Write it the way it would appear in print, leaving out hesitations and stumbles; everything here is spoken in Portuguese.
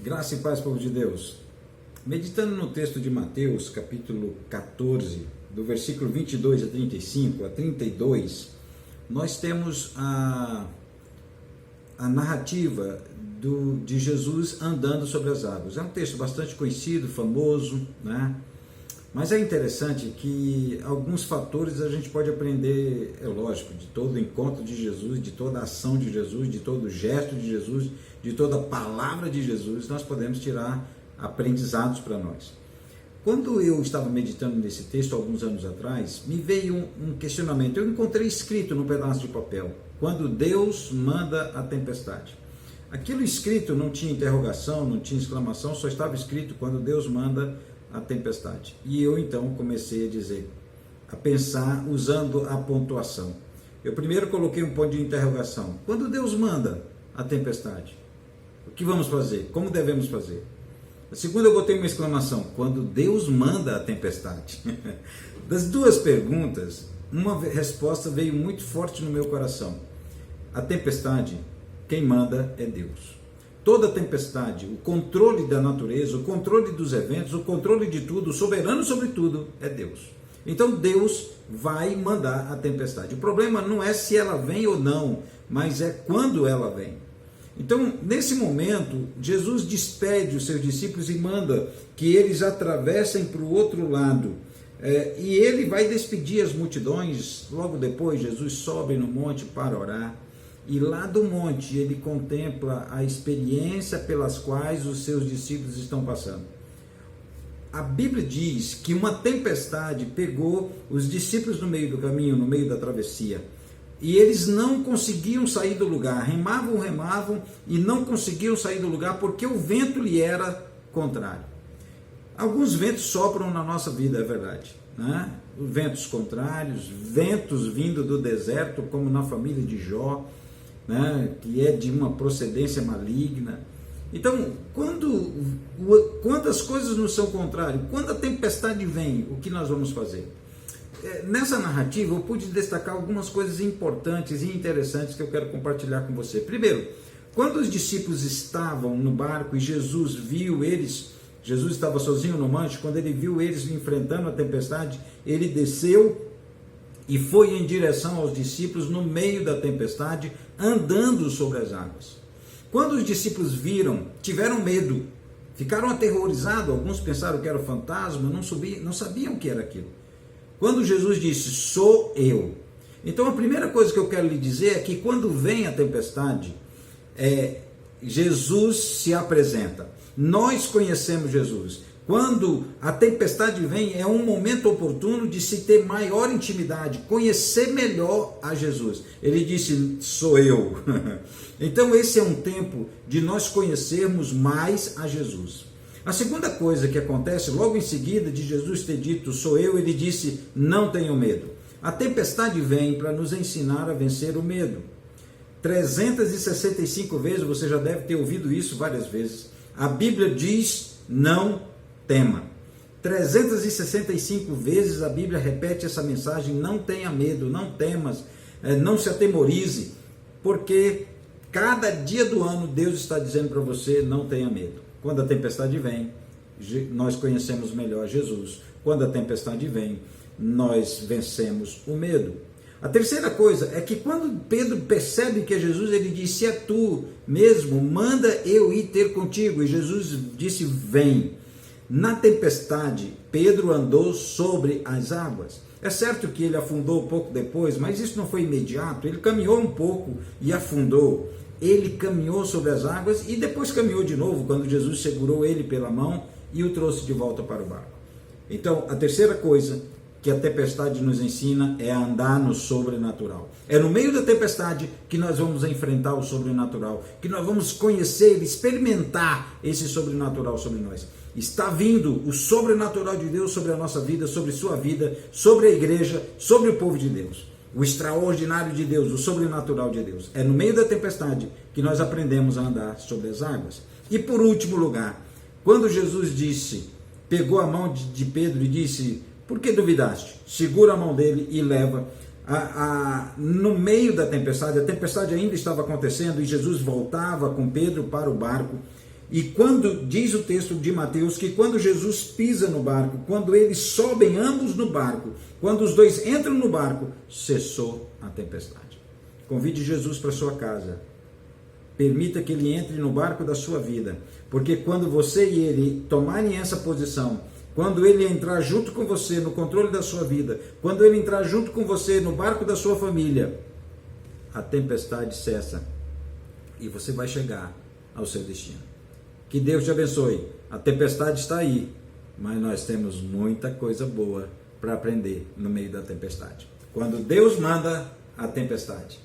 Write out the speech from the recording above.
Graça e paz, povo de Deus. Meditando no texto de Mateus, capítulo 14, do versículo 22 a 35, a 32, nós temos a narrativa de Jesus andando sobre as águas. É um texto bastante conhecido, famoso, né? Mas é interessante que alguns fatores a gente pode aprender, é lógico, de todo o encontro de Jesus, de toda a ação de Jesus, de todo o gesto de Jesus, de toda a palavra de Jesus, nós podemos tirar aprendizados para nós. Quando eu estava meditando nesse texto, alguns anos atrás, me veio um questionamento. Eu encontrei escrito no pedaço de papel, quando Deus manda a tempestade. Aquilo escrito não tinha interrogação, não tinha exclamação, só estava escrito quando Deus manda a tempestade. E eu então comecei a pensar usando a pontuação. Eu primeiro coloquei um ponto de interrogação. Quando Deus manda a tempestade, o que vamos fazer? Como devemos fazer? A segunda eu botei uma exclamação. Quando Deus manda a tempestade. Das duas perguntas, uma resposta veio muito forte no meu coração. A tempestade, quem manda é Deus. Toda tempestade, o controle da natureza, o controle dos eventos, o controle de tudo, o soberano sobre tudo é Deus. Então Deus vai mandar a tempestade. O problema não é se ela vem ou não, mas é quando ela vem. Então, nesse momento, Jesus despede os seus discípulos e manda que eles atravessem para o outro lado. E ele vai despedir as multidões. Logo depois, Jesus sobe no monte para orar. E lá do monte ele contempla a experiência pelas quais os seus discípulos estão passando. A Bíblia diz que uma tempestade pegou os discípulos no meio do caminho, no meio da travessia. E eles não conseguiam sair do lugar, remavam e não conseguiam sair do lugar porque o vento lhe era contrário. Alguns ventos sopram na nossa vida, é verdade, né? Ventos contrários, ventos vindo do deserto, como na família de Jó, né, que é de uma procedência maligna. Então, quando as coisas nos são contrárias, quando a tempestade vem, o que nós vamos fazer? Nessa narrativa eu pude destacar algumas coisas importantes e interessantes que eu quero compartilhar com você. Primeiro, quando os discípulos estavam no barco e Jesus viu eles, Jesus estava sozinho no monte, quando ele viu eles enfrentando a tempestade, ele desceu e foi em direção aos discípulos no meio da tempestade, andando sobre as águas. Quando os discípulos viram, tiveram medo, ficaram aterrorizados, alguns pensaram que era fantasma, não sabiam o que era aquilo. Quando Jesus disse, sou eu. Então a primeira coisa que eu quero lhe dizer é que quando vem a tempestade, Jesus se apresenta. Nós conhecemos Jesus. Quando a tempestade vem, é um momento oportuno de se ter maior intimidade, conhecer melhor a Jesus. Ele disse, sou eu. Então esse é um tempo de nós conhecermos mais a Jesus. A segunda coisa que acontece, logo em seguida de Jesus ter dito, sou eu, ele disse, não tenham medo. A tempestade vem para nos ensinar a vencer o medo. 365 vezes, você já deve ter ouvido isso várias vezes. A Bíblia diz, não tema. 365 vezes a Bíblia repete essa mensagem, não tenha medo, não temas, não se atemorize, porque cada dia do ano Deus está dizendo para você, não tenha medo. Quando a tempestade vem, nós conhecemos melhor Jesus. Quando a tempestade vem, nós vencemos o medo. A terceira coisa é que quando Pedro percebe que é Jesus, ele diz, se é tu mesmo, manda eu ir ter contigo. E Jesus disse, vem. Na tempestade, Pedro andou sobre as águas. É certo que ele afundou um pouco depois, mas isso não foi imediato. Ele caminhou um pouco e afundou. Ele caminhou sobre as águas e depois caminhou de novo, quando Jesus segurou ele pela mão e o trouxe de volta para o barco. Então, a terceira coisa que a tempestade nos ensina é a andar no sobrenatural. É no meio da tempestade que nós vamos enfrentar o sobrenatural, que nós vamos conhecer, experimentar esse sobrenatural sobre nós. Está vindo o sobrenatural de Deus sobre a nossa vida, sobre sua vida, sobre a igreja, sobre o povo de Deus. O extraordinário de Deus, o sobrenatural de Deus. É no meio da tempestade que nós aprendemos a andar sobre as águas. E por último lugar, quando Jesus disse, pegou a mão de Pedro e disse, por que duvidaste? Segura a mão dele e leva. No meio da tempestade, a tempestade ainda estava acontecendo e Jesus voltava com Pedro para o barco. E quando, diz o texto de Mateus, que quando Jesus pisa no barco, quando eles sobem ambos no barco, quando os dois entram no barco, cessou a tempestade. Convide Jesus para sua casa. Permita que ele entre no barco da sua vida. Porque quando você e ele tomarem essa posição, quando ele entrar junto com você no controle da sua vida, quando ele entrar junto com você no barco da sua família, a tempestade cessa e você vai chegar ao seu destino. Que Deus te abençoe. A tempestade está aí, mas nós temos muita coisa boa para aprender no meio da tempestade. Quando Deus manda a tempestade,